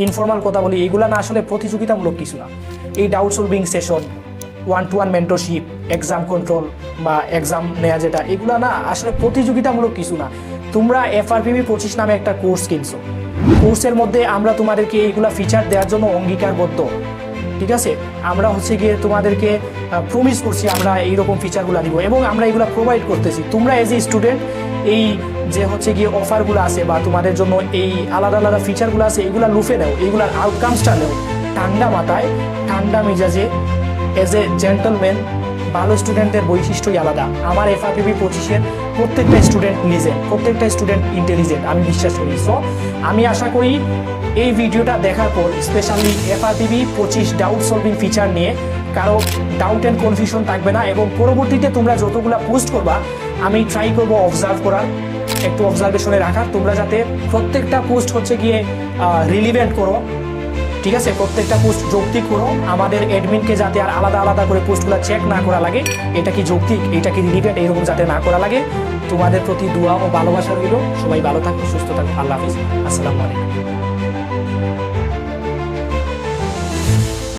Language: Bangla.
ইনফর্মাল কথা বলি, এগুলো না আসলে প্রতিযোগিতামূলক কিছু না। এই doubt solving session, 1-to-1 mentorship, exam control বা এক্সাম নেওয়া, যেটা এগুলো না আসলে প্রতিযোগিতামূলক কিছু না। তোমরা FRPB 25 নামে একটা কোর্স কিনছো, কোর্সের মধ্যে আমরা তোমাদেরকে এইগুলা ফিচার দেওয়ার জন্য অঙ্গীকারবদ্ধ, ঠিক আছে? আমরা গিয়ে তোমাদেরকে প্রমিস করছি আমরা এইরকম ফিচারগুলো দিব এবং আমরা এগুলো প্রোভাইড করতেছি। তোমরা এজ এ স্টুডেন্ট এই যে গিয়ে অফারগুলো আছে বা তোমাদের জন্য এই আলাদা আলাদা ফিচারগুলো আছে, এগুলা লুফে নেও, এইগুলার আউটকামসটা নেও ঠান্ডা মাথায়, ঠান্ডা মেজাজে, এজ এ জেন্টলম্যান। ভালো স্টুডেন্টের বৈশিষ্ট্যই আলাদা। আমার FRPB 25-এর প্রত্যেকটা স্টুডেন্ট লিজেন্ড, প্রত্যেকটা স্টুডেন্ট ইন্টেলিজেন্ট, আমি বিশ্বাস করি। সো আমি আশা করি এই ভিডিওটা দেখার পর specially FRPB 25 doubt solving feature নিয়ে কারো ডাউট অ্যান্ড কনফিউশন থাকবে না এবং পরবর্তীতে তোমরা যতগুলা পোস্ট করবা আমি ট্রাই করবো অবজার্ভ করার, একটু অবজারভেশনে রাখার, তোমরা যাতে প্রত্যেকটা পোস্ট গিয়ে রিলিভেন্ট করো, ঠিক আছে? প্রত্যেকটা পোস্ট যৌক্তিক করো। আমাদের অ্যাডমিনকে যাতে আর আলাদা আলাদা করে পোস্টগুলো চেক না করা লাগে, এটা কি যৌক্তিক, এটা কি রিলিভেন্ট, এরকম যাতে না করা লাগে। তোমাদের প্রতি দোয়া ও ভালোবাসা রইল। সবাই ভালো থাকো, সুস্থ থাকো। আল্লাহ হাফিজ, আসসালামু আলাইকুম।